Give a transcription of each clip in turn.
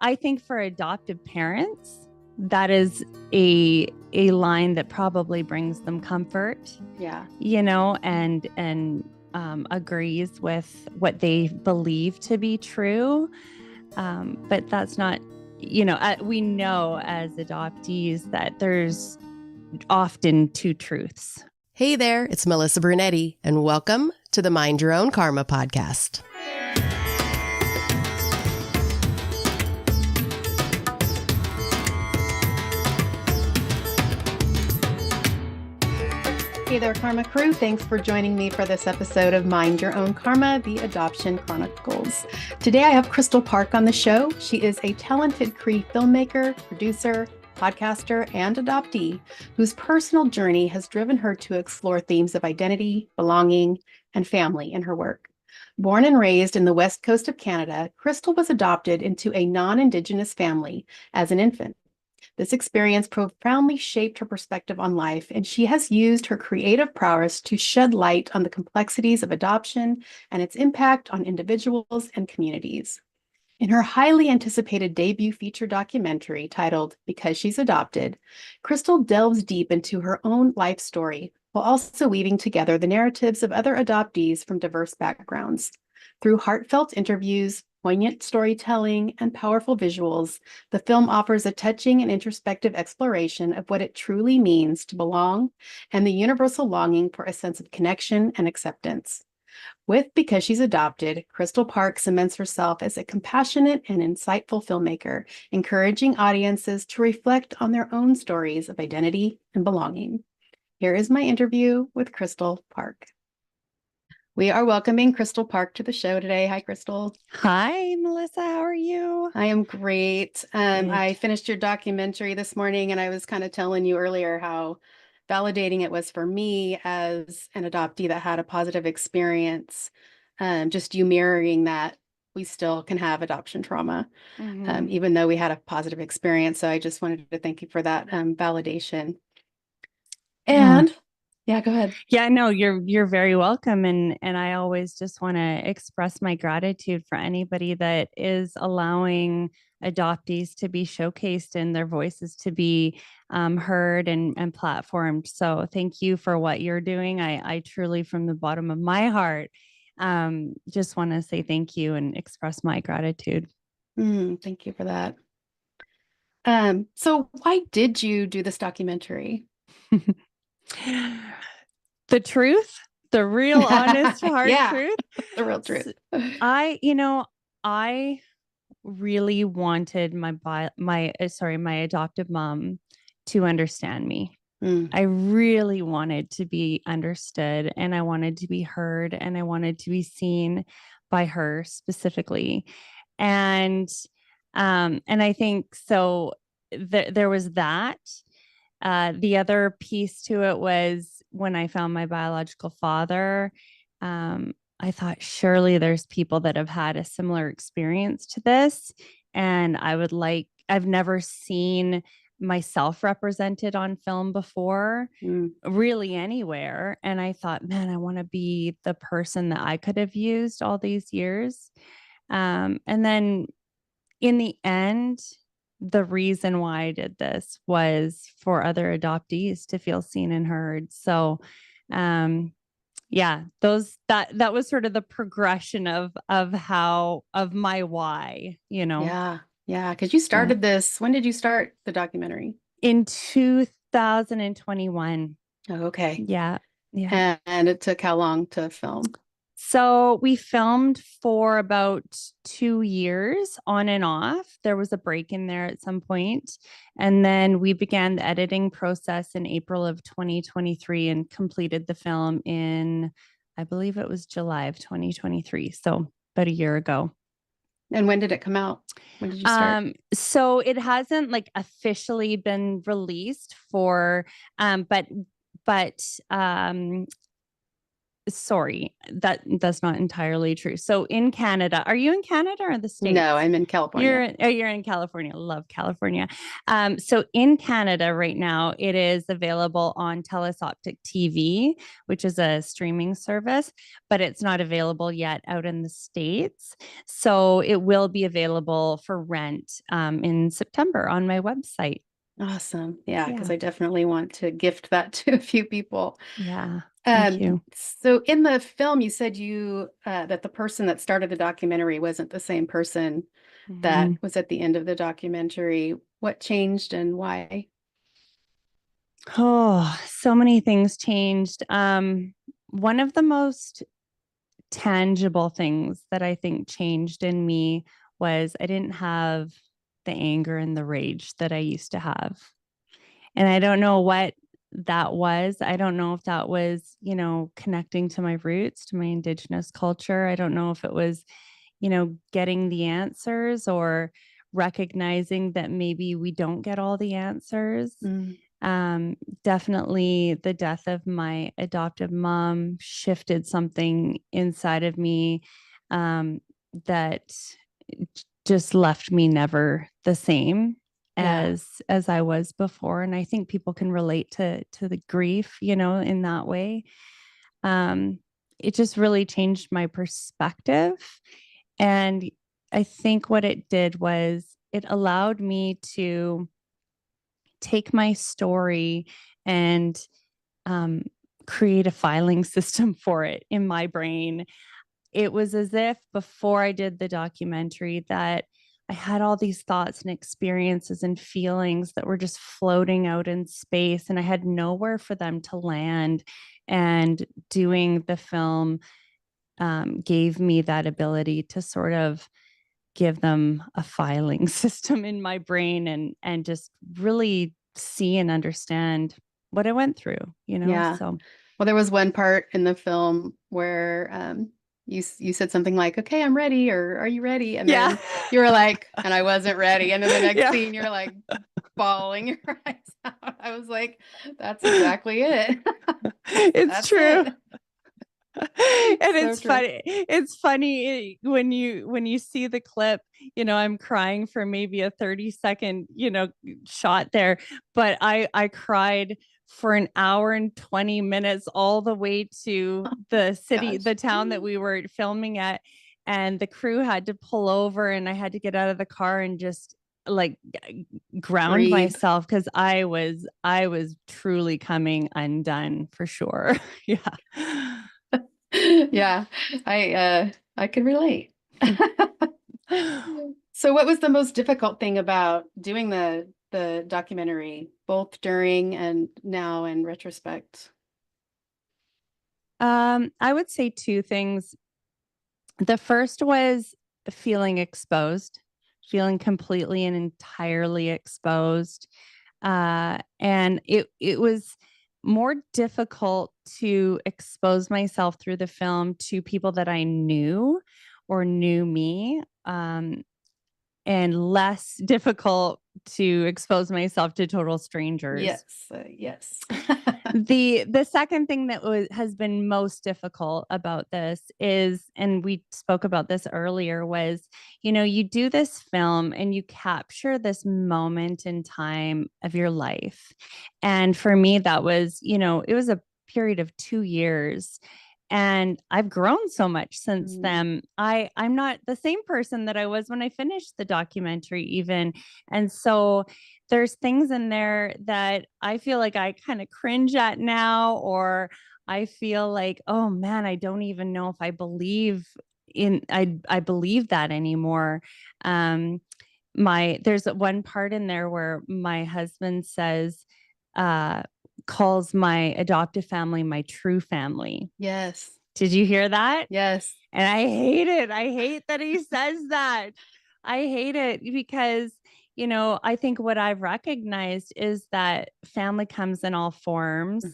I think for adoptive parents, that is a line that probably brings them comfort. Yeah. And agrees with what they believe to be true. But that's not, we know as adoptees that there's often two truths. Hey there, it's Melissa Brunetti, and welcome to the Mind Your Own Karma podcast. Hey there, Karma Crew. Thanks for joining me for this episode of Mind Your Own Karma, the Adoption Chronicles. Today I have Kristal Parke on the show. She is a talented Cree filmmaker, producer, podcaster, and adoptee whose personal journey has driven her to explore themes of identity, belonging, and family in her work. Born and raised in the west coast of Canada, Kristal was adopted into a non-indigenous family as an infant. This experience profoundly shaped her perspective on life, and she has used her creative prowess to shed light on the complexities of adoption and its impact on individuals and communities. In her highly anticipated debut feature documentary titled Because She's Adopted, Kristal delves deep into her own life story while also weaving together the narratives of other adoptees from diverse backgrounds. Through heartfelt interviews, poignant storytelling, and powerful visuals, the film offers a touching and introspective exploration of what it truly means to belong and the universal longing for a sense of connection and acceptance. With Because She's Adopted, Kristal Parke cements herself as a compassionate and insightful filmmaker, encouraging audiences to reflect on their own stories of identity and belonging. Here is my interview with Kristal Parke. We are welcoming Kristal Parke to the show today. Hi, Kristal. Hi, Melissa. How are you? I am great. I finished your documentary this morning, and I was kind of telling you earlier how validating it was for me as an adoptee that had a positive experience. Just you mirroring that we still can have adoption trauma, even though we had a positive experience. So I just wanted to thank you for that validation. And yeah, go ahead. Yeah, no, you're very welcome. And I always just want to express my gratitude for anybody that is allowing adoptees to be showcased and their voices to be heard and platformed. So thank you for what you're doing. I truly, from the bottom of my heart, just want to say thank you and express my gratitude. Thank you for that. So why did you do this documentary? The truth, the real honest hard truth, the real truth. I really wanted my adoptive mom to understand me. I really wanted to be understood, and I wanted to be heard, and I wanted to be seen by her specifically. And I think so there was that. The other piece to it was when I found my biological father, I thought surely there's people that have had a similar experience to this. And I've never seen myself represented on film before, really anywhere. And I thought, man, I want to be the person that I could have used all these years. And then in the end, the reason why I did this was for other adoptees to feel seen and heard. So, that was sort of the progression of my why, Yeah. Because you started this. When did you start the documentary? In 2021. Oh, okay. Yeah. And it took how long to film? So we filmed for about 2 years on and off. There was a break in there at some point. And then we began the editing process in April of 2023 and completed the film in, I believe it was July of 2023. So about a year ago. And when did it come out? When did you start? So it hasn't officially been released for, but sorry, that's not entirely true. So in Canada, are you in Canada or the States? No, I'm in California. You're in California. Love California. So in Canada right now, it is available on Telus Optic TV, which is a streaming service, but it's not available yet out in the States. So it will be available for rent in September on my website. Awesome. Yeah, because I definitely want to gift that to a few people. Yeah. Thank you. So in the film, you said that the person that started the documentary wasn't the same person that was at the end of the documentary. What changed and why? Oh, so many things changed. One of the most tangible things that I think changed in me was I didn't have the anger and the rage that I used to have. And I don't know what that was. I don't know if that was, connecting to my roots, to my indigenous culture. I don't know if it was, getting the answers or recognizing that maybe we don't get all the answers. Definitely the death of my adoptive mom shifted something inside of me that just left me never the same as I was before. And I think people can relate to the grief, in that way. It just really changed my perspective. And I think what it did was it allowed me to take my story and create a filing system for it in my brain. It was as if before I did the documentary that I had all these thoughts and experiences and feelings that were just floating out in space, and I had nowhere for them to land. And doing the film gave me that ability to sort of give them a filing system in my brain and just really see and understand what I went through, Yeah. So, well, there was one part in the film where you said something like, "Okay, I'm ready," or "Are you ready?" And then you were like, "And I wasn't ready." And then the next scene, you're like bawling your eyes out. I was like, "That's exactly it." It's true. And it's true. funny. It's funny when you see the clip, I'm crying for maybe a 30-second, shot there, but I cried for an hour and 20 minutes all the way to the city, the town that we were filming at. And the crew had to pull over and I had to get out of the car and just like ground myself because I was truly coming undone for sure. Yeah. Yeah, I can relate. So what was the most difficult thing about doing the documentary, both during and now in retrospect? I would say two things. The first was feeling exposed, feeling completely and entirely exposed. And it was more difficult to expose myself through the film to people that I knew or knew me, and less difficult to expose myself to total strangers. Yes. The second thing that has been most difficult about this is, and we spoke about this earlier, was, you do this film and you capture this moment in time of your life. And for me, that was, it was a period of 2 years. And I've grown so much since then. I'm not the same person that I was when I finished the documentary even. And so there's things in there that I feel like I kind of cringe at now, or I feel like, oh man, I don't even know if I believe I believe that anymore. There's one part in there where my husband says, calls my adoptive family my true family. Yes. Did you hear that? Yes. And I hate it. I hate that he says that. I hate it because, I think what I've recognized is that family comes in all forms.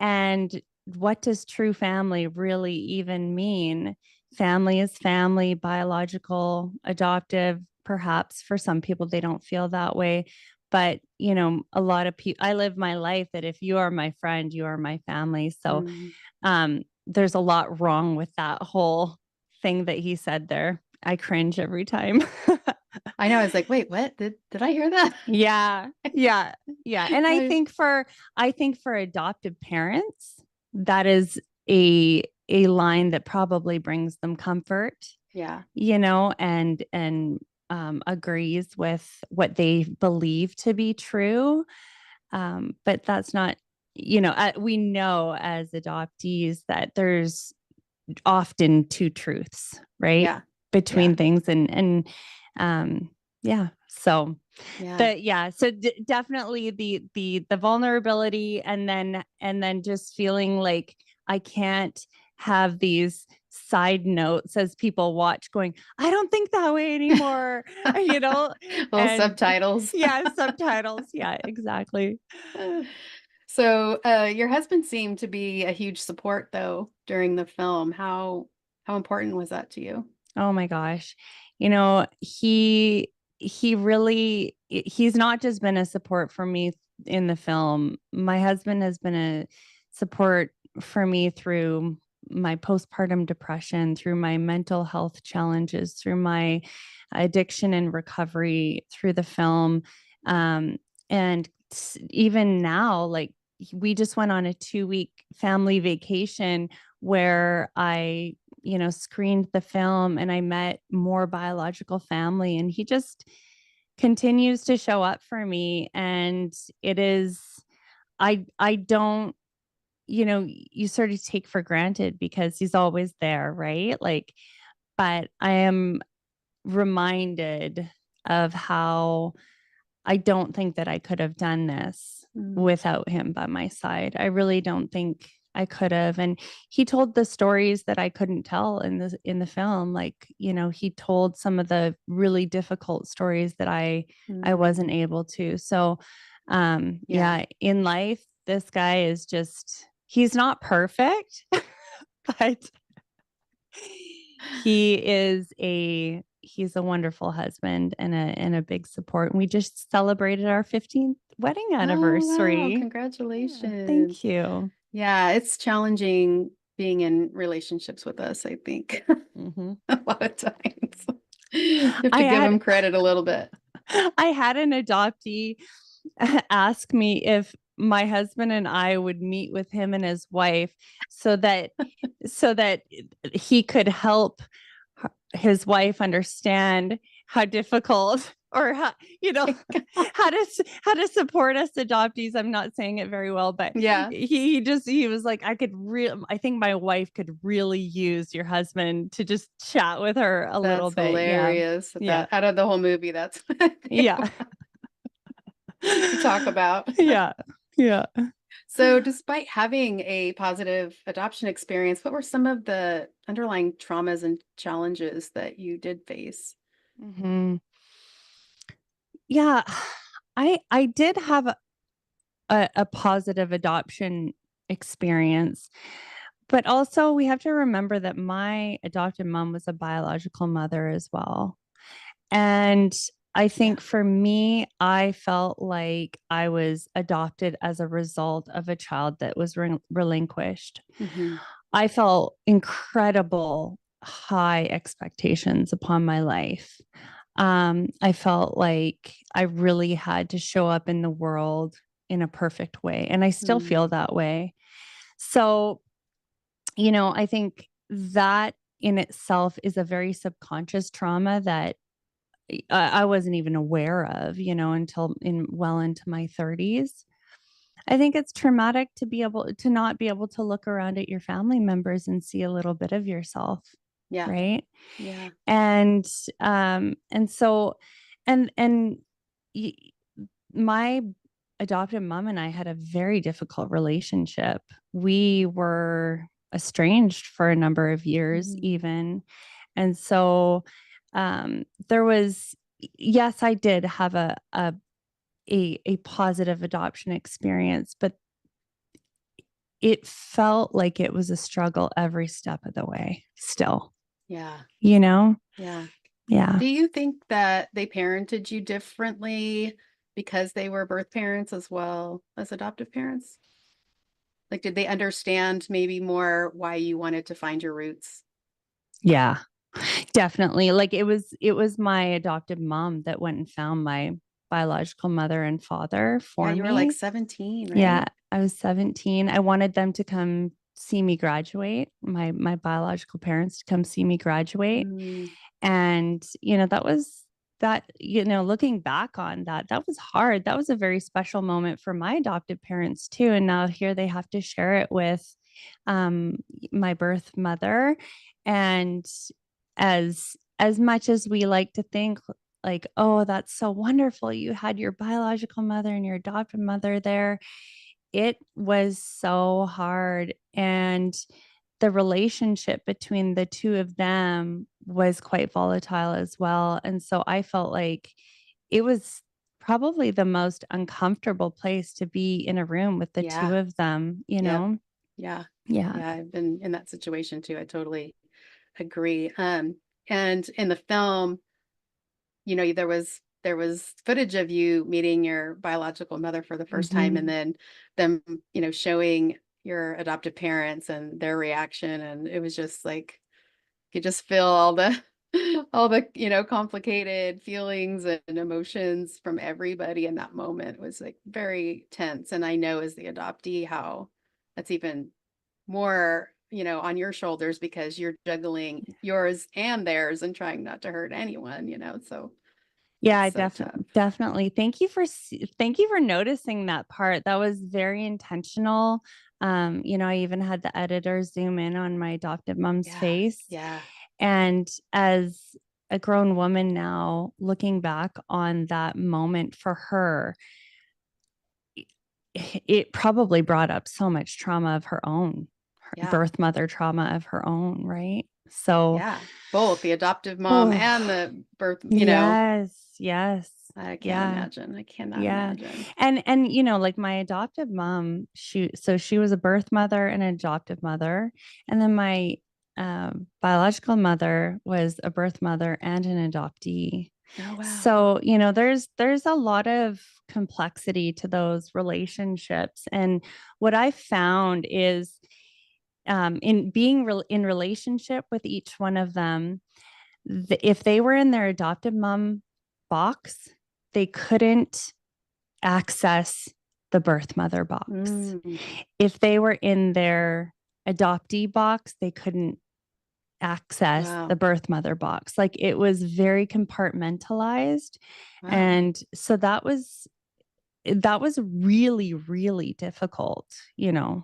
And what does true family really even mean? Family is family, biological, adoptive. Perhaps for some people, they don't feel that way. But, a lot of people, I live my life that if you are my friend, you are my family. So, there's a lot wrong with that whole thing that he said there. I cringe every time. I know. I was like, wait, what? Did I hear that? Yeah. Yeah. Yeah. And I think for adoptive parents, that is a line that probably brings them comfort. Yeah. And agrees with what they believe to be true. But that's not, we know as adoptees that there's often two truths, right? Yeah. Between Yeah. things um, yeah. So yeah. so definitely the vulnerability, and then just feeling like I can't have these side notes as people watch going, I don't think that way anymore, Little and subtitles. Subtitles. Yeah, exactly. So your husband seemed to be a huge support though during the film. How important was that to you? Oh my gosh. He really, he's not just been a support for me in the film. My husband has been a support for me through my postpartum depression, through my mental health challenges, through my addiction and recovery through the film. And even now, like, we just went on a 2-week family vacation where I screened the film and I met more biological family, and he just continues to show up for me. And it is, I don't, you sort of take for granted because he's always there, right? Like, but I am reminded of how I don't think that I could have done this without him by my side. I really don't think I could have. And he told the stories that I couldn't tell in the film. Like, he told some of the really difficult stories that I wasn't able to. So in life, this guy is just, he's not perfect, but he's a wonderful husband and a big support. And we just celebrated our 15th wedding anniversary. Oh, wow. Yeah, Congratulations. thank you. Yeah, it's challenging being in relationships with us, I think. A lot of times. You have to give them credit a little bit. I had an adoptee ask me if my husband and I would meet with him and his wife so that he could help his wife understand how difficult, or how, how to support us adoptees. I'm not saying it very well, but yeah, he was like, I think my wife could really use your husband to just chat with her a little bit. Hilarious. Yeah. Out of the whole movie, that's what to talk about. Yeah. So despite having a positive adoption experience, what were some of the underlying traumas and challenges that you did face? Yeah, I did have a positive adoption experience, but also we have to remember that my adopted mom was a biological mother as well. And I think for me, I felt like I was adopted as a result of a child that was relinquished. I felt incredible high expectations upon my life. I felt like I really had to show up in the world in a perfect way. And I still feel that way. So, I think that in itself is a very subconscious trauma that I wasn't even aware of, until well into my 30s. I think it's traumatic to not be able to look around at your family members and see a little bit of yourself. Yeah. Right. Yeah. And so, and my adopted mom and I had a very difficult relationship. We were estranged for a number of years, even. And so, there was, yes, I did have a positive adoption experience, but it felt like it was a struggle every step of the way still. Yeah. Yeah. Do you think that they parented you differently because they were birth parents as well as adoptive parents? Like, did they understand maybe more why you wanted to find your roots? Yeah, definitely. Like it was my adopted mom that went and found my biological mother and father Yeah, for you were like me. 17, Yeah, right? I was 17. I wanted them to come see me graduate, my biological parents to come see me graduate. Mm, And, that was that, looking back on that, that was hard. That was a very special moment for my adopted parents too. And now here they have to share it with um, my birth mother. And as much as we like to think like, oh, that's so wonderful, you had your biological mother and your adopted mother there, it was so hard. And the relationship between the two of them was quite volatile as well. And so I felt like it was probably the most uncomfortable place to be in a room with the two yeah. of them, Yep. Yeah. Yeah. Yeah. I've been in that situation too. I totally agree. And in the film, there was footage of you meeting your biological mother for the first time, and Mm-hmm. then them, showing your adoptive parents and their reaction. And it was just like you just feel all the all the, complicated feelings and emotions from everybody in that moment. It was like very tense. And I know as the adoptee how that's even more, on your shoulders because you're juggling yours and theirs and trying not to hurt anyone, so Yeah, it's I so tough. definitely. Thank you for noticing that part. That was very intentional. I even had the editor zoom in on my adopted mom's Yeah. face. Yeah. And as a grown woman now, looking back on that moment for her, it probably brought up so much trauma of her own, her Yeah. birth mother trauma of her own, right? So, Yeah. Both the adoptive mom oh, and the birth, yes, yes, I can't yeah. imagine. I cannot Yeah. imagine. And like my adoptive mom, she was a birth mother and an adoptive mother. And then my biological mother was a birth mother and an adoptee. Oh, wow. So, there's a lot of complexity to those relationships. And what I found is in being in relationship with each one of them, if they were in their adoptive mom box, they couldn't access the birth mother box. Mm, If they were in their adoptee box, they couldn't access the wow. birth mother box. Like it was very compartmentalized. Wow. And so that was really, really difficult,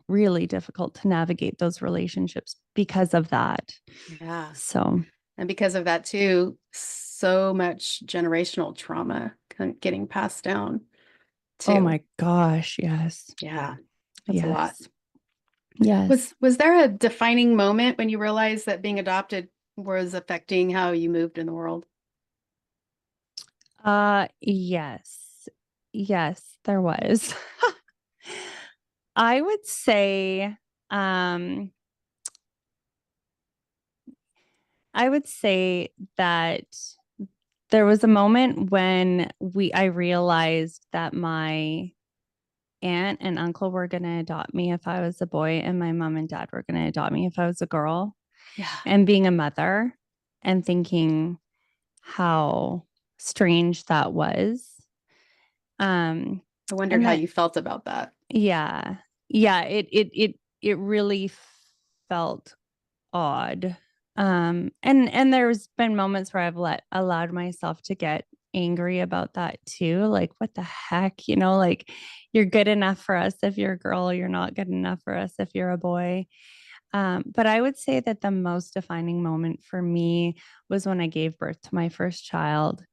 really difficult to navigate those relationships because of that. Yeah. So, And because of that too, so much generational trauma getting passed down oh too. my gosh, yes. Yeah. That's a lot. Yes. Yes. Was there a defining moment when you realized that being adopted was affecting how you moved in the world? Yes. Yes, there was. I would say, um, I would say that there was a moment when I realized that my aunt and uncle were going to adopt me if I was a boy, and my mom and dad were going to adopt me if I was a girl. Yeah. And being a mother and thinking how strange that was. Um, I wondered and how that, you felt about that. yeah, yeah, it really felt odd. And there's been moments where I've allowed myself to get angry about that too. Like, what the heck, like you're good enough for us if you're a girl, you're not good enough for us if you're a boy. But I would say that the most defining moment for me was when I gave birth to my first child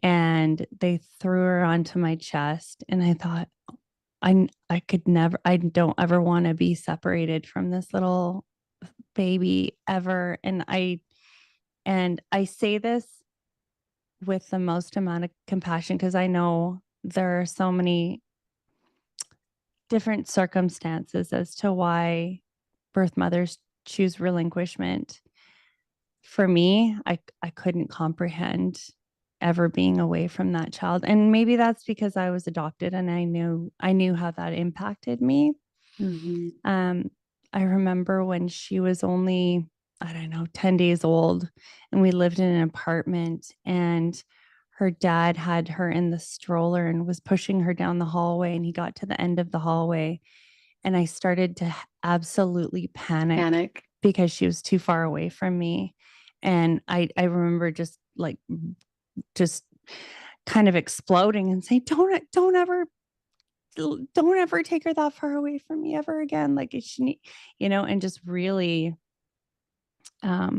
and they threw her onto my chest. And I thought, I could never, I don't ever want to be separated from this little baby ever. And I say this with the most amount of compassion because I know there are so many different circumstances as to why birth mothers choose relinquishment. For me, I couldn't comprehend ever being away from that child. And maybe that's because I was adopted and I knew how that impacted me. I remember when she was only, I don't know, 10 days old, and we lived in an apartment, and her dad had her in the stroller and was pushing her down the hallway, and he got to the end of the hallway, and I started to absolutely panic because she was too far away from me. And I remember just kind of exploding and saying, don't ever take her that far away from me ever again. Like, she, and just really, I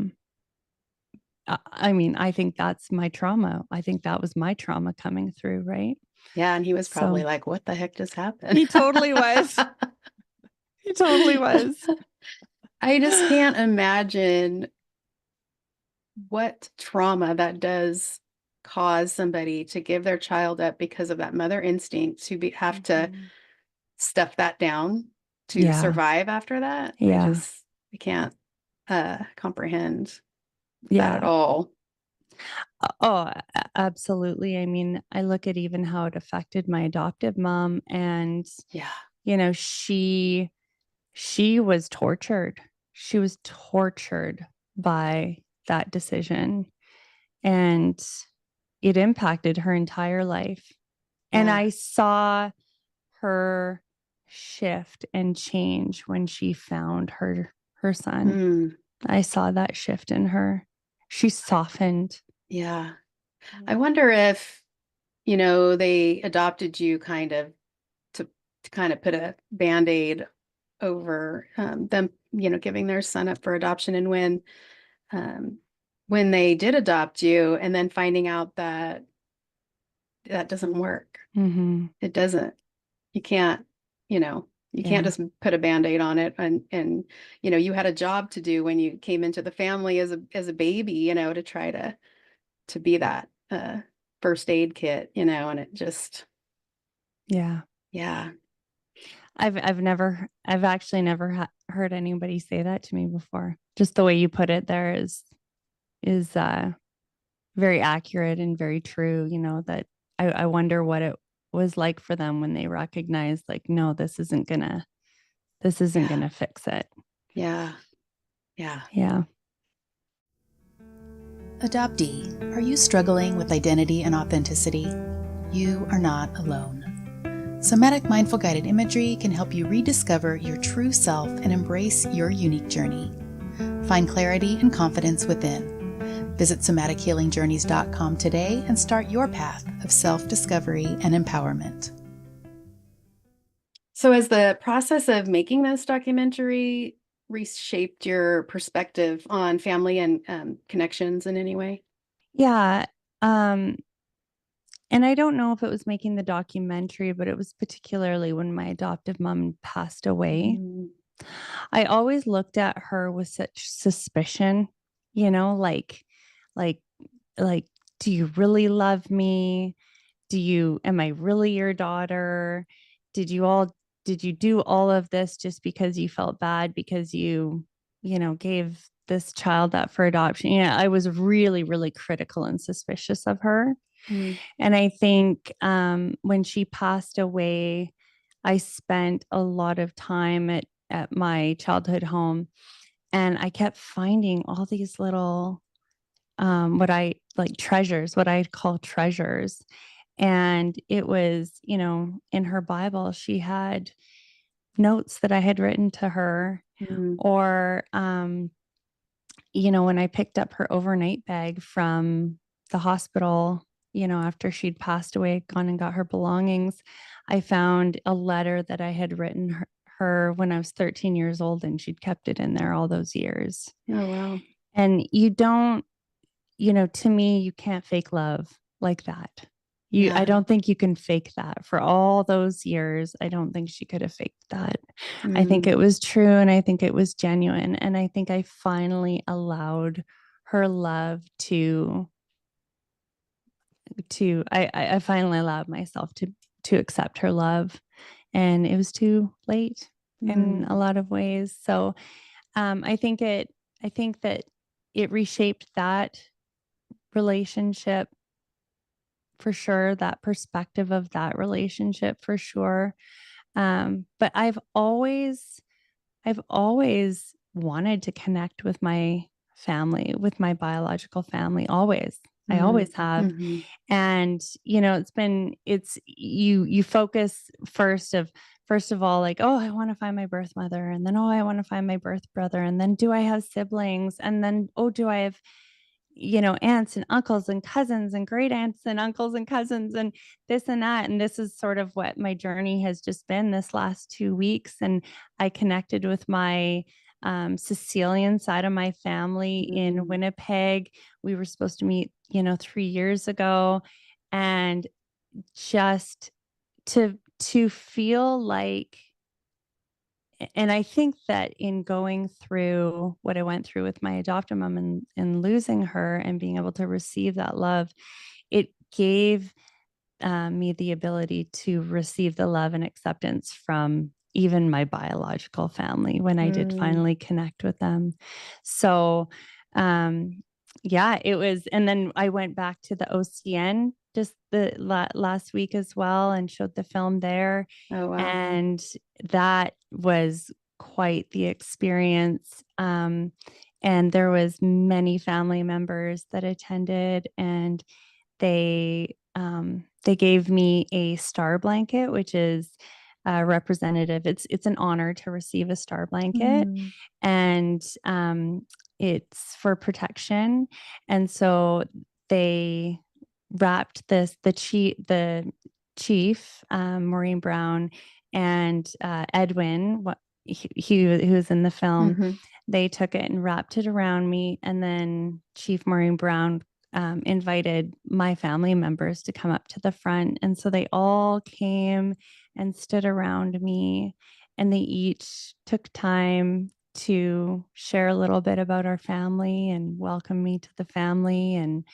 mean, I think that's my trauma. I think that was my trauma coming through, right? Yeah, and he was probably like, what the heck just happened? He totally was. He totally was. I just can't imagine what trauma that does cause somebody to give their child up because of that mother instinct to have to stuff that down to survive after that. I can't comprehend that at all. Oh, absolutely. I mean, I look at even how it affected my adoptive mom, and she was tortured. She was tortured by that decision, and it impacted her entire life. And I saw her shift and change when she found her son. I saw that shift in her. She softened. Yeah. I wonder if, they adopted you kind of to kind of put a Band-Aid over them, giving their son up for adoption. And when they did adopt you and then finding out that doesn't work. It doesn't. You can't, you can't just put a Band-Aid on it. And you had a job to do when you came into the family as a baby, to try to be that first aid kit, and it just yeah. I've actually never heard anybody say that to me before. Just the way you put it there is very accurate and very true. That I wonder what it was like for them when they recognized, like, no, this isn't gonna fix it. Yeah. Adoptee, are you struggling with identity and authenticity? You are not alone. Somatic Mindful Guided Imagery can help you rediscover your true self and embrace your unique journey. Find clarity and confidence within. Visit somatichealingjourneys.com today and start your path of self-discovery and empowerment. So has the process of making this documentary reshaped your perspective on family and connections in any way? Yeah. And I don't know if it was making the documentary, but it was particularly when my adoptive mom passed away. I always looked at her with such suspicion, like, do you really love me? Am I really your daughter? Did you do all of this just because you felt bad because you gave this child up for adoption? I was really, really critical and suspicious of her. And I think when she passed away, I spent a lot of time at my childhood home, and I kept finding all these little what I call treasures. And it was, in her Bible, she had notes that I had written to her, or when I picked up her overnight bag from the hospital, after she'd passed away, gone and got her belongings, I found a letter that I had written her when I was 13 years old, and she'd kept it in there all those years. Oh, wow. And you don't, to me, you can't fake love like that. I don't think you can fake that. For all those years, I don't think she could have faked that. I think it was true, and I think it was genuine. And I think I finally allowed her love I finally allowed myself to accept her love, and it was too late in a lot of ways. So I think that it reshaped that relationship for sure, that perspective of that relationship for sure. But I've always wanted to connect with my family, with my biological family, always. I always have. Mm-hmm. And, you focus first of all, like, oh, I want to find my birth mother. And then, oh, I want to find my birth brother. And then, do I have siblings? And then, oh, do I have, aunts and uncles and cousins and great aunts and uncles and cousins and this and that. And this is sort of what my journey has just been this last 2 weeks. And I connected with my Sicilian side of my family in Winnipeg. We were supposed to meet, 3 years ago. And just to feel like, and I think that in going through what I went through with my adoptive mom and losing her and being able to receive that love, it gave me the ability to receive the love and acceptance from even my biological family when I did finally connect with them. So, yeah, it was. And then I went back to the OCN just the last week as well and showed the film there. Oh, wow. And that was quite the experience. And there was many family members that attended, and they gave me a star blanket, which is representative. It's an honor to receive a star blanket, and it's for protection. And so they wrapped the chief, Maureen Brown, and Edwin, who was in the film. They took it and wrapped it around me, and then Chief Maureen Brown invited my family members to come up to the front. And so they all came and stood around me, and they each took time to share a little bit about our family and welcome me to the family. And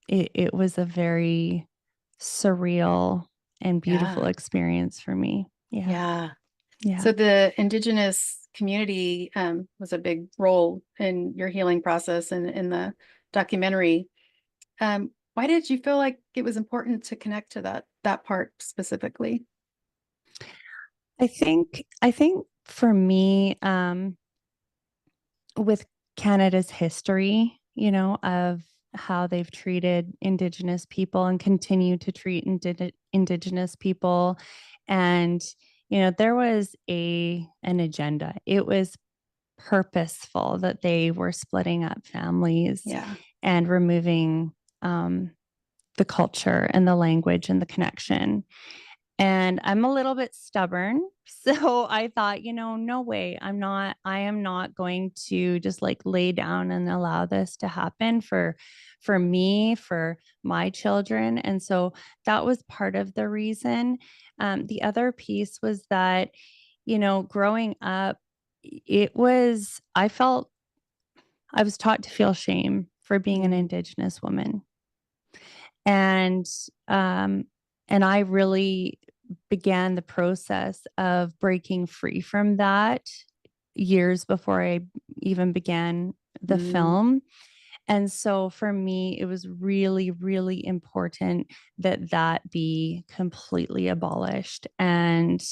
it was a very surreal and beautiful experience for me. Yeah. So the Indigenous community was a big role in your healing process and in the documentary. Why did you feel like it was important to connect to that part specifically? I think for me, with Canada's history, of how they've treated Indigenous people and continue to treat Indigenous people. And, there was an agenda. It was purposeful that they were splitting up families and removing the culture and the language and the connection. And I'm a little bit stubborn. So I thought, no way. I am not going to just like lay down and allow this to happen for me, for my children. And so that was part of the reason. The other piece was that, growing up, I felt I was taught to feel shame for being an Indigenous woman. And I really began the process of breaking free from that years before I even began the film. And so for me, it was really, really important that that be completely abolished and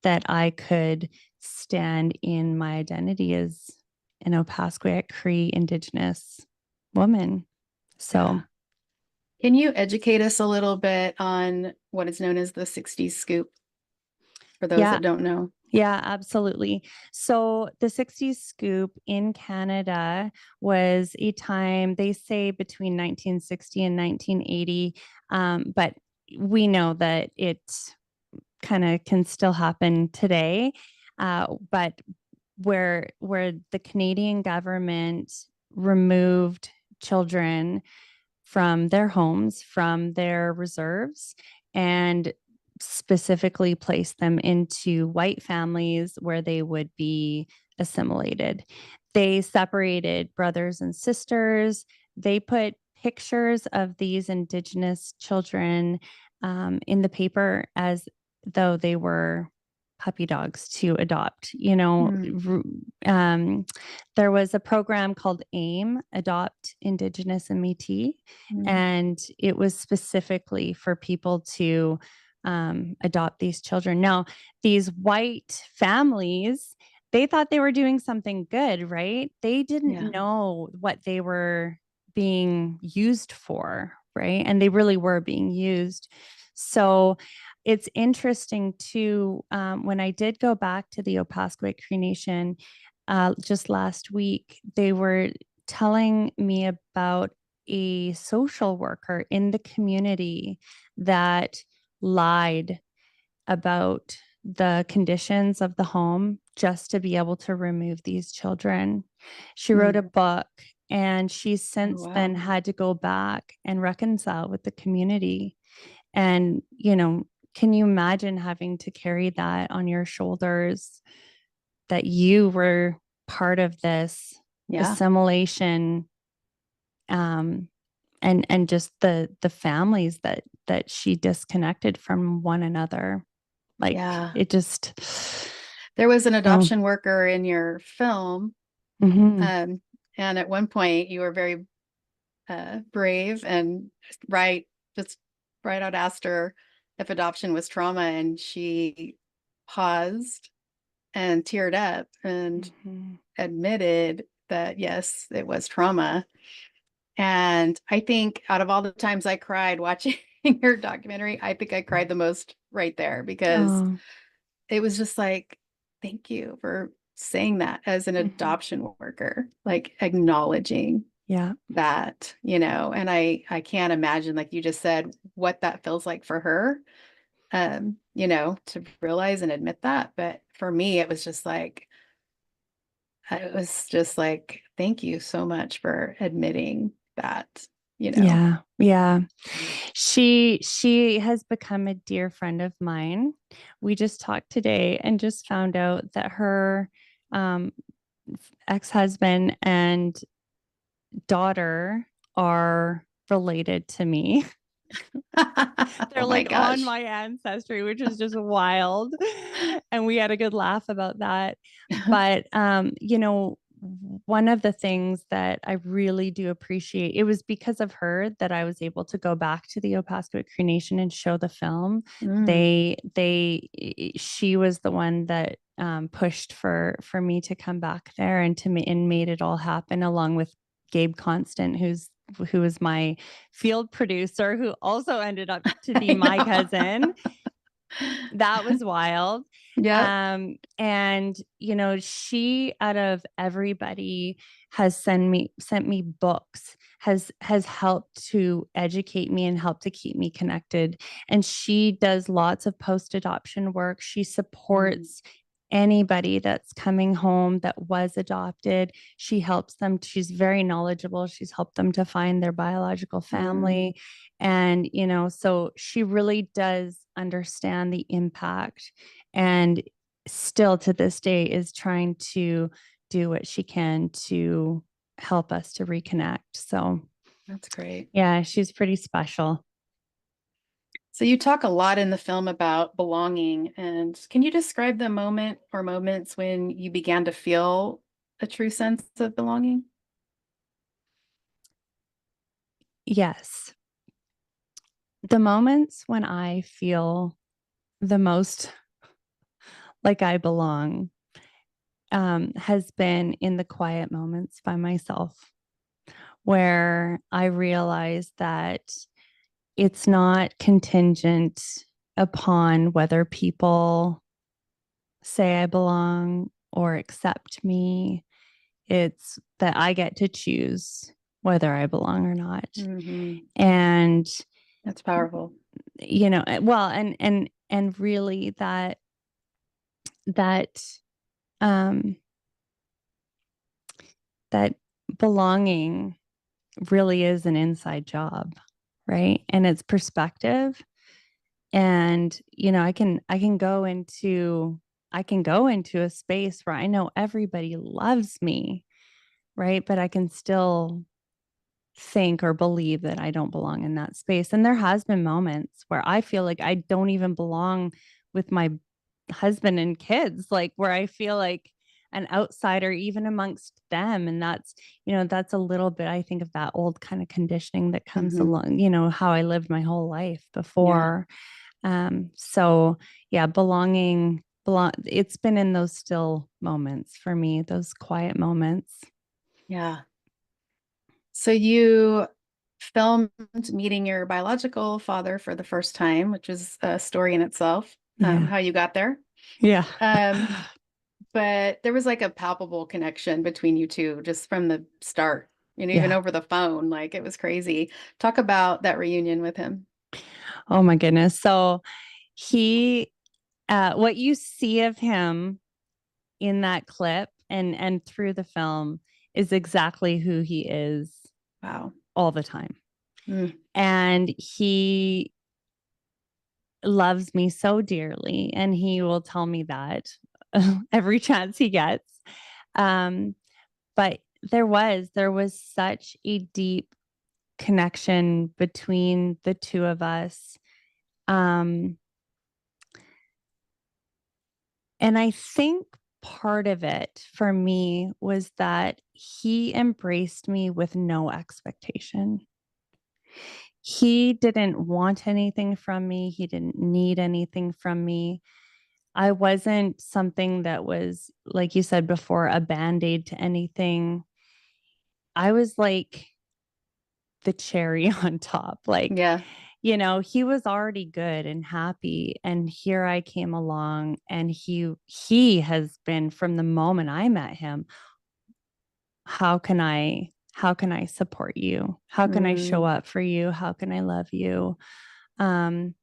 that I could stand in my identity as an Opaskwayak Cree Indigenous woman. So. Can you educate us a little bit on what is known as the 60s scoop for those that don't know? Yeah, absolutely. So the 60s scoop in Canada was a time, they say between 1960 and 1980, but we know that it kind of can still happen today. But where the Canadian government removed children from their homes, from their reserves, and specifically place them into white families where they would be assimilated. They separated brothers and sisters. They put pictures of these Indigenous children in the paper as though they were puppy dogs to adopt. There was a program called AIM, Adopt Indigenous and Métis, and it was specifically for people to adopt these children. Now, these white families, they thought they were doing something good, right? They didn't know what they were being used for, right? And they really were being used. So it's interesting too, when I did go back to the Opaskwayak Cree Nation just last week, they were telling me about a social worker in the community that lied about the conditions of the home just to be able to remove these children. She wrote a book, and she's since then had to go back and reconcile with the community. And, can you imagine having to carry that on your shoulders, that you were part of this assimilation, and just the families that she disconnected from one another. Like it just. There was an adoption worker in your film. And at one point you were very brave and just right out asked her if adoption was trauma, and she paused and teared up and admitted that yes, it was trauma. And I think out of all the times I cried watching your documentary, I think I cried the most right there, because it was just like, thank you for saying that as an adoption worker, like acknowledging that, and I can't imagine, like you just said, what that feels like for her, to realize and admit that. But for me, it was just like, thank you so much for admitting that, Yeah. She has become a dear friend of mine. We just talked today and just found out that her ex-husband and daughter are related to me. They're like on my ancestry, which is just wild. And we had a good laugh about that. But, one of the things that I really do appreciate, it was because of her that I was able to go back to the Opaskwayak Cree Nation and show the film. She was the one that pushed for me to come back there and made it all happen, along with Gabe Constant, who was my field producer, who also ended up to be my cousin. That was wild. And she, out of everybody, has sent me books, has helped to educate me and helped to keep me connected. And she does lots of post-adoption work. She supports anybody that's coming home that was adopted. She helps them. She's very knowledgeable. She's helped them to find their biological family. And, so she really does understand the impact, and still to this day is trying to do what she can to help us to reconnect. So that's great. Yeah, she's pretty special. So you talk a lot in the film about belonging, and can you describe the moment or moments when you began to feel a true sense of belonging? Yes. The moments when I feel the most like I belong has been in the quiet moments by myself, where I realize that it's not contingent upon whether people say I belong or accept me. It's that I get to choose whether I belong or not. And that's powerful. Well, and really that belonging really is an inside job, right? And it's perspective. And I can go into a space where I know everybody loves me, right? But I can still think or believe that I don't belong in that space. And there has been moments where I feel like I don't even belong with my husband and kids, like where I feel like an outsider even amongst them. And that's a little bit, I think, of that old kind of conditioning that comes along, how I lived my whole life before. So yeah, it's been in those still moments for me, those quiet moments. Yeah. So you filmed meeting your biological father for the first time, which is a story in itself, Yeah. how you got there. Yeah. But there was like a palpable connection between you two just from the start, even Yeah. over the phone. Like it was crazy. Talk about that reunion with him. Oh my goodness. So what you see of him in that clip and through the film is exactly who he is. Wow. All the time. Mm. And he loves me so dearly, and he will tell me that every chance he gets. But there was such a deep connection between the two of us. And I think part of it for me was that he embraced me with no expectation. He didn't want anything from me. He didn't need anything from me. I wasn't something that was, like you said before, a band-aid to anything. I was like the cherry on top. Like, Yeah. he was already good and happy. And here I came along, and he has been, from the moment I met him, how can I support you? How can I show up for you? How can I love you? And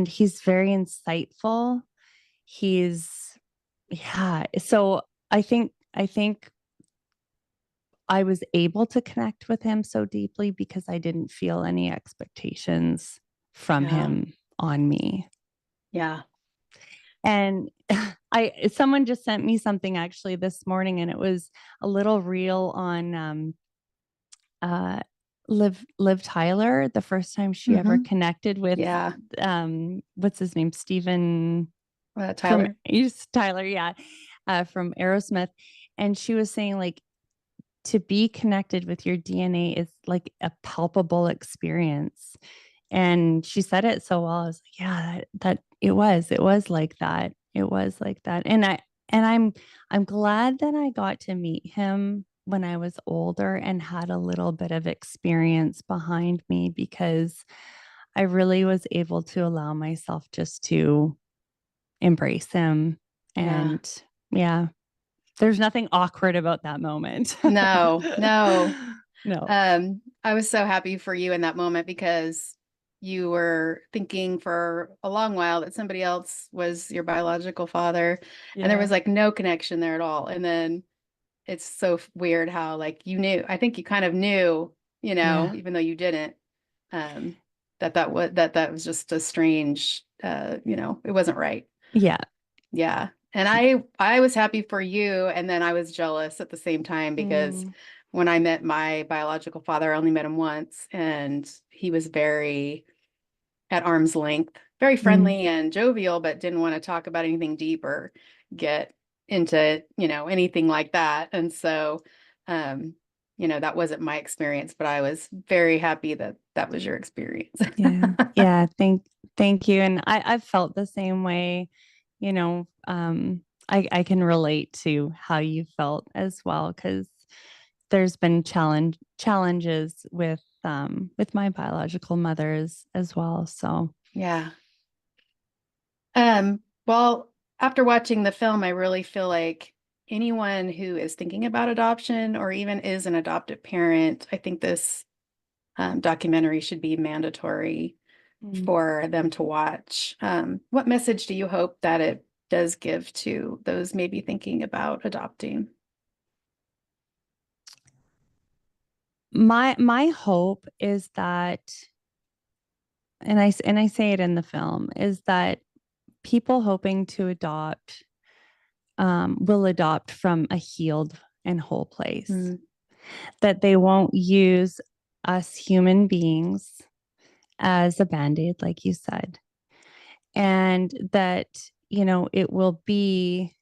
he's very insightful. So I think I was able to connect with him so deeply because I didn't feel any expectations from him on me. Yeah. And someone just sent me something actually this morning, and it was a little reel on Liv Tyler, the first time she ever connected with what's his name? Stephen Tyler. Tyler, from Aerosmith. And she was saying, like, to be connected with your DNA is like a palpable experience. And she said it so well. I was like, yeah, that it was like that. It was like that. And I'm glad that I got to meet him when I was older and had a little bit of experience behind me, because I really was able to allow myself just to embrace him. And yeah, there's nothing awkward about that moment. No. No. I was so happy for you in that moment because you were thinking for a long while that somebody else was your biological father, and there was like no connection there at all. And then it's so weird how like you knew, I think you kind of knew, even though you didn't, that was just a strange, it wasn't right. Yeah. Yeah. And I was happy for you, and then I was jealous at the same time because when I met my biological father, I only met him once, and he was very at arm's length, very friendly and jovial, but didn't want to talk about anything deep or get into, anything like that. And so, that wasn't my experience, but I was very happy that that was your experience. Yeah. Thank you. And I've felt the same way. I can relate to how you felt as well, because there's been challenges with my biological mothers as well. So yeah. Well, after watching the film, I really feel like anyone who is thinking about adoption or even is an adoptive parent, I think this documentary should be mandatory for them to watch. What message do you hope that it does give to those maybe thinking about adopting? my hope is that, and I say it in the film, is that people hoping to adopt will adopt from a healed and whole place. That they won't use us human beings as a band-aid, like you said. And that, it will be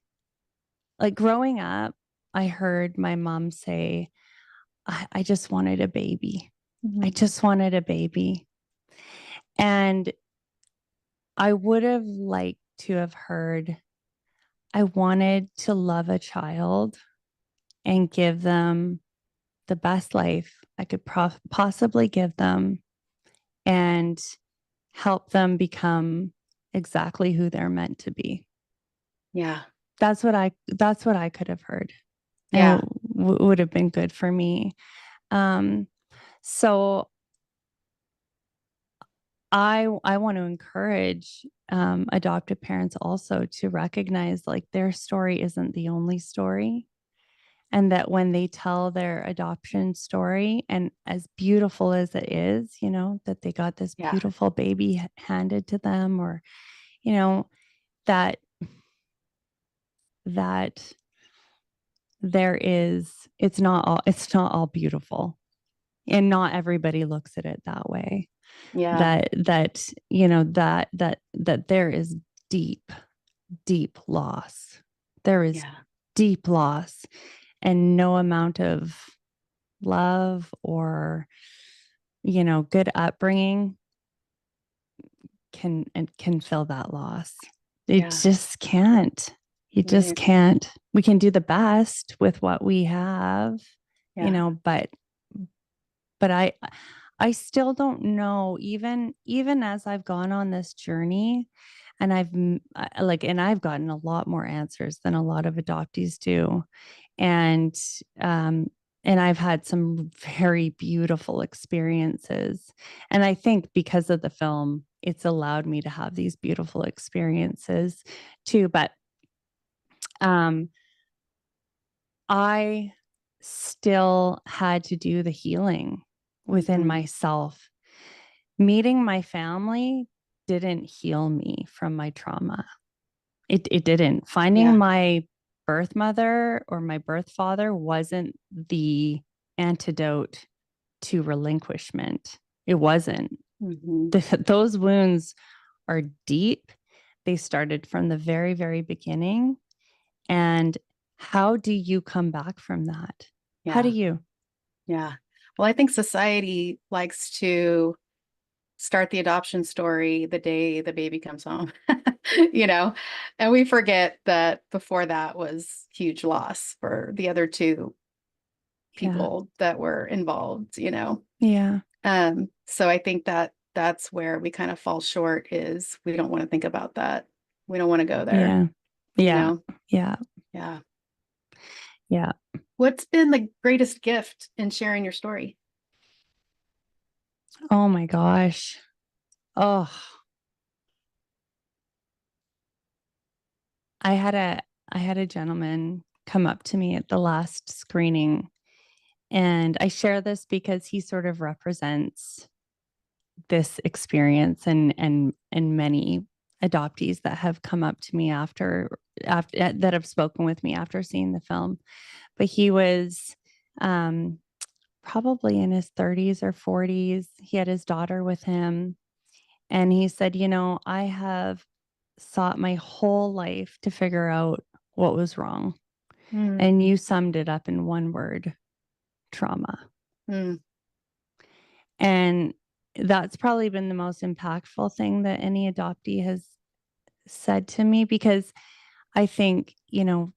like, growing up, I heard my mom say, I just wanted a baby. I just wanted a baby. And I would have liked to have heard, I wanted to love a child and give them the best life I could possibly give them and help them become exactly who they're meant to be. Yeah. That's what I could have heard. Yeah. And would have been good for me. So I want to encourage adoptive parents also to recognize like their story isn't the only story. And that when they tell their adoption story, and as beautiful as it is, you know, that they got this beautiful baby handed to them, or, you know, that there is, it's not all beautiful, and not everybody looks at it that way. Yeah. You know, that there is deep loss. There is deep loss, and no amount of love or, you know, good upbringing can fill that loss. It just can't. You just can't. We can do the best with what we have, you know, but I still don't know, even as I've gone on this journey, and I've gotten a lot more answers than a lot of adoptees do. And I've had some very beautiful experiences. And I think because of the film, it's allowed me to have these beautiful experiences too. But I still had to do the healing within myself. Meeting my family didn't heal me from my trauma. It didn't. Finding my birth mother or my birth father wasn't the antidote to relinquishment. It wasn't. Those wounds are deep. They started from the very, very beginning. And how do you come back from that? How do you? Yeah. Well, I think society likes to start the adoption story the day the baby comes home, you know, and we forget that before that was huge loss for the other two people that were involved, you know? Yeah. So I think that that's where we kind of fall short, is we don't want to think about that. We don't want to go there. Yeah. Yeah. You know? Yeah. Yeah. Yeah. What's been the greatest gift in sharing your story? Oh my gosh. Oh, I had a gentleman come up to me at the last screening, and I share this because he sort of represents this experience and many adoptees that have come up to me after that have spoken with me after seeing the film. But he was probably in his 30s or 40s. He had his daughter with him, and he said, you know, I have sought my whole life to figure out what was wrong. And you summed it up in one word: trauma. And that's probably been the most impactful thing that any adoptee has said to me, because I think, you know,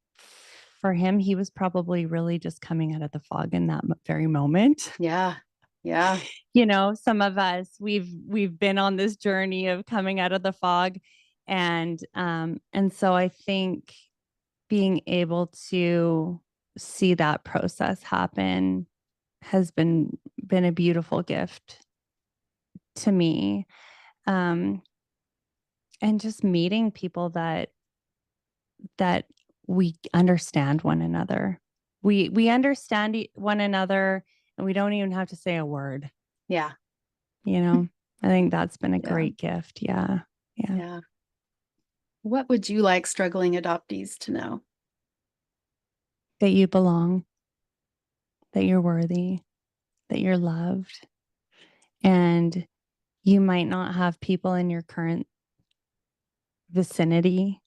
for him, he was probably really just coming out of the fog in that very moment. Yeah. Yeah. You know, some of us, we've been on this journey of coming out of the fog. And so I think being able to see that process happen has been a beautiful gift to me. And just meeting people that we understand one another. We understand one another, and we don't even have to say a word. Yeah. You know, I think that's been a great gift. Yeah. Yeah. Yeah. What would you like struggling adoptees to know? That you belong, that you're worthy, that you're loved. And you might not have people in your current vicinity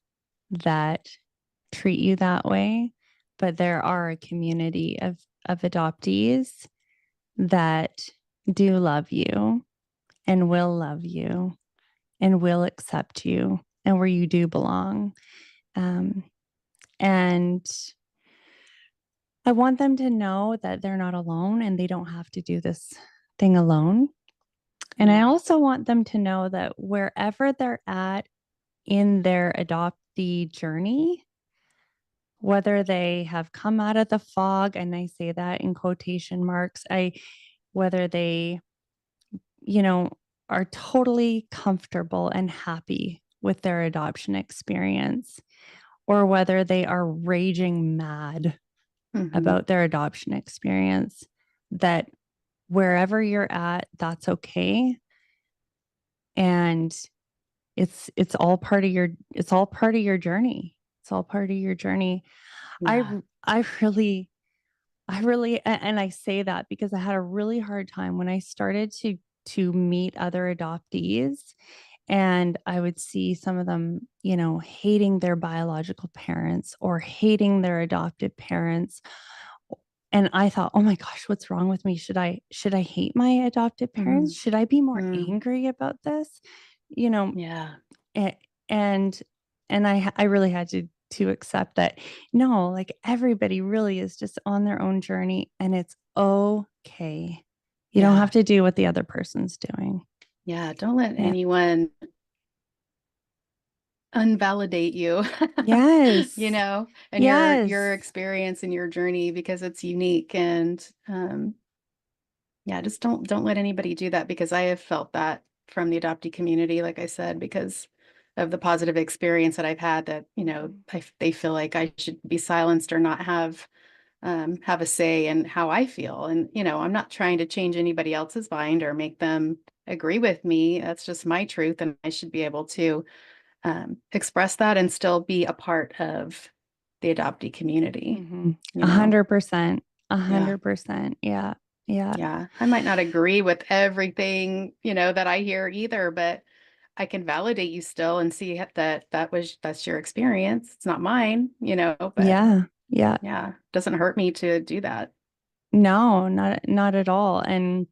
that treat you that way, but there are a community of adoptees that do love you and will love you and will accept you and where you do belong. And I want them to know that they're not alone and they don't have to do this thing alone. And I also want them to know that wherever they're at in their adoptee journey, whether they have come out of the fog, and I say that in quotation marks, whether they, are totally comfortable and happy with their adoption experience, or whether they are raging mad about their adoption experience, that wherever you're at, that's okay. And it's all part of your journey. It's all part of your journey. Yeah. I really, and I say that because I had a really hard time when I started to meet other adoptees, and I would see some of them, hating their biological parents or hating their adopted parents. And I thought, oh my gosh, what's wrong with me? Should I hate my adopted parents? Should I be more angry about this? Yeah. And I really had to accept that, no, like everybody really is just on their own journey, and it's okay. You don't have to do what the other person's doing. Yeah. Don't let anyone unvalidate you. Yes. And your experience and your journey, because it's unique. And just don't let anybody do that, because I have felt that from the adoptee community, like I said, because of the positive experience that I've had, that, they feel like I should be silenced or not have a say in how I feel. And, I'm not trying to change anybody else's mind or make them agree with me. That's just my truth. And I should be able to express that and still be a part of the adoptee community. 100%. 100%. Yeah. Yeah. Yeah. I might not agree with everything, that I hear either, but I can validate you still and see that that's your experience. It's not mine, but yeah. it doesn't hurt me to do that. No, not at all. And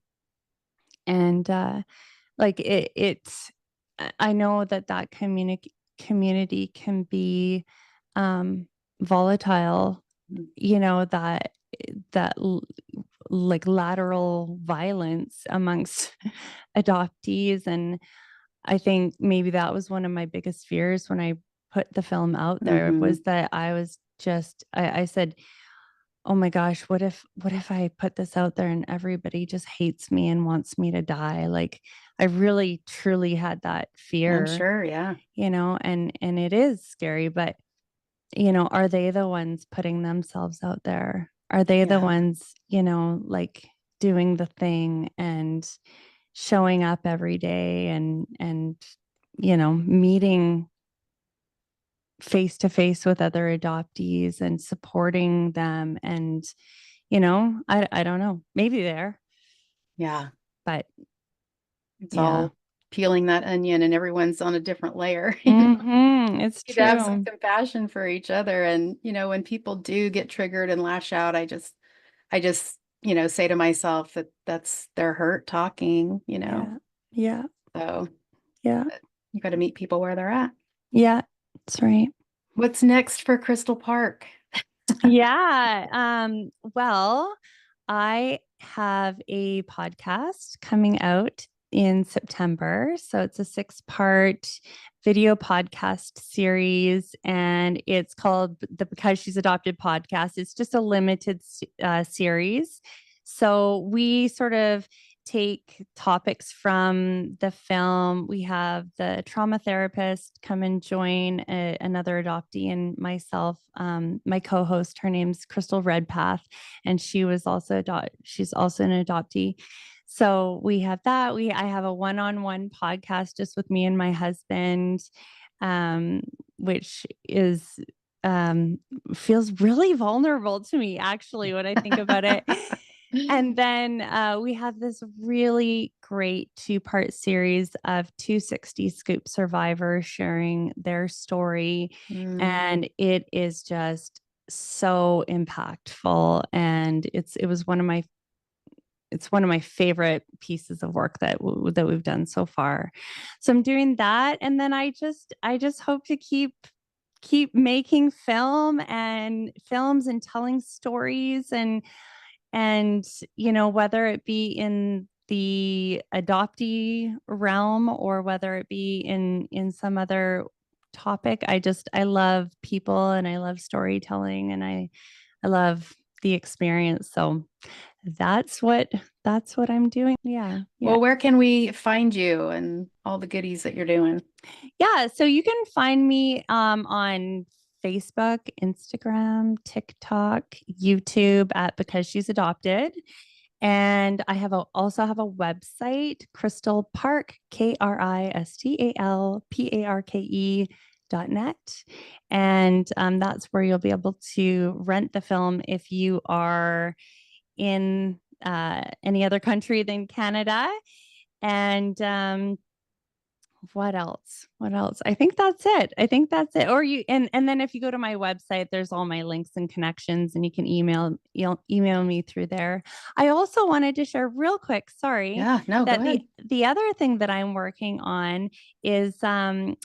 like it's, I know that community can be volatile, that like lateral violence amongst adoptees. And I think maybe that was one of my biggest fears when I put the film out there, was that I said, oh my gosh, what if I put this out there and everybody just hates me and wants me to die? Like, I really truly had that fear. I'm sure. Yeah. And it is scary, but are they the ones putting themselves out there? Are they the ones, like doing the thing and showing up every day and meeting face to face with other adoptees and supporting them? And, I don't know, maybe there. Yeah. But it's all peeling that onion, and everyone's on a different layer. It's true. To have some compassion for each other. And, when people do get triggered and lash out, I just, say to myself that that's their hurt talking, Yeah. So Yeah. you got to meet people where they're at. Yeah, that's right. What's next for Kristal Parke? Well, I have a podcast coming out in September. So it's a 6-part video podcast series, and it's called the Because She's Adopted podcast. It's just a limited series. So we sort of take topics from the film. We have the trauma therapist come and join another adoptee and myself, my co-host. Her name's Crystal Redpath, and she's also an adoptee. So we have that. I have a one-on-one podcast just with me and my husband, which is feels really vulnerable to me, actually, when I think about it. And then we have this really great 2-part series of 260 Scoop survivors sharing their story. And it is just so impactful. And it was one of my it's one of my favorite pieces of work that we've done so far. So I'm doing that. And then I just hope to keep making films and telling stories and, whether it be in the adoptee realm or whether it be in some other topic. I love people and I love storytelling and I love the experience. So that's what I'm doing. Yeah. Well, where can we find you and all the goodies that you're doing? Yeah. So you can find me on Facebook, Instagram, TikTok, YouTube at Because She's Adopted. And I also have a website, Kristal Parke, KristalParke.net. And that's where you'll be able to rent the film if you are in any other country than Canada. And what else? I think that's it. Or you and then if you go to my website, there's all my links and connections and you can email me through there. I also wanted to share real quick, sorry. Yeah, no, that go ahead. the other thing that I'm working on is a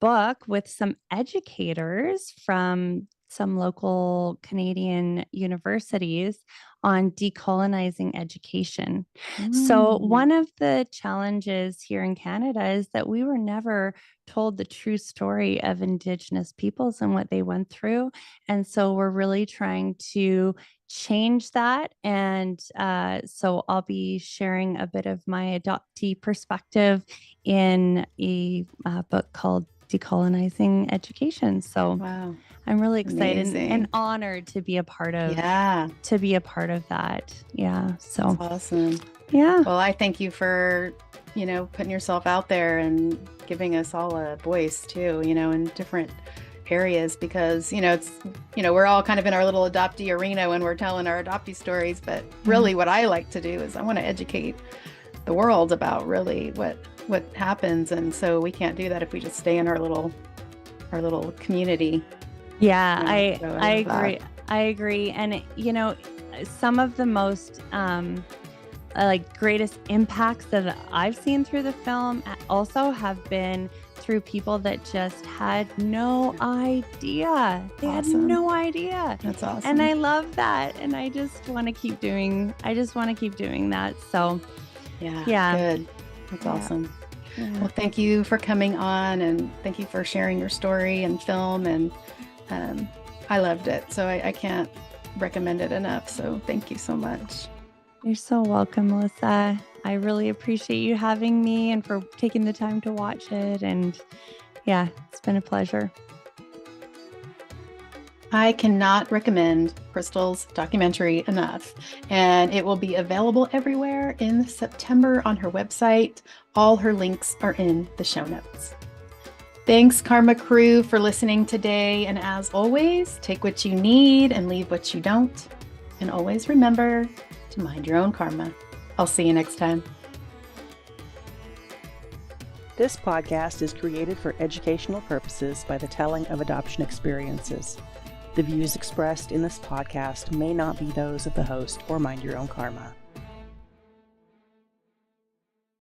book with some educators from some local Canadian universities on decolonizing education. So one of the challenges here in Canada is that we were never told the true story of Indigenous peoples and what they went through. And so we're really trying to change that. And so I'll be sharing a bit of my adoptee perspective in a book called Decolonizing Education. So wow. I'm really excited and honored to be a part of that. Yeah. So that's awesome. Yeah. Well, I thank you for, putting yourself out there and giving us all a voice too, in different areas because, it's, we're all kind of in our little adoptee arena when we're telling our adoptee stories. But really what I like to do is I want to educate the world about really what happens. And so we can't do that if we just stay in our little community. Yeah, I agree. I agree. And, some of the most greatest impacts that I've seen through the film also have been through people that just had no idea. They had no idea. That's awesome. And I love that. And I just want to keep doing that. So yeah. Good. That's awesome. Yeah. Well, thank you for coming on and thank you for sharing your story and film. And I loved it. So I can't recommend it enough. So thank you so much. You're so welcome, Melissa. I really appreciate you having me and for taking the time to watch it. And yeah, it's been a pleasure. I cannot recommend Kristal's documentary enough, and it will be available everywhere in September on her website. All her links are in the show notes. Thanks, Karma Crew, for listening today. And as always, take what you need and leave what you don't. And always remember to mind your own karma. I'll see you next time. This podcast is created for educational purposes by the telling of adoption experiences. The views expressed in this podcast may not be those of the host or Mind Your Own Karma.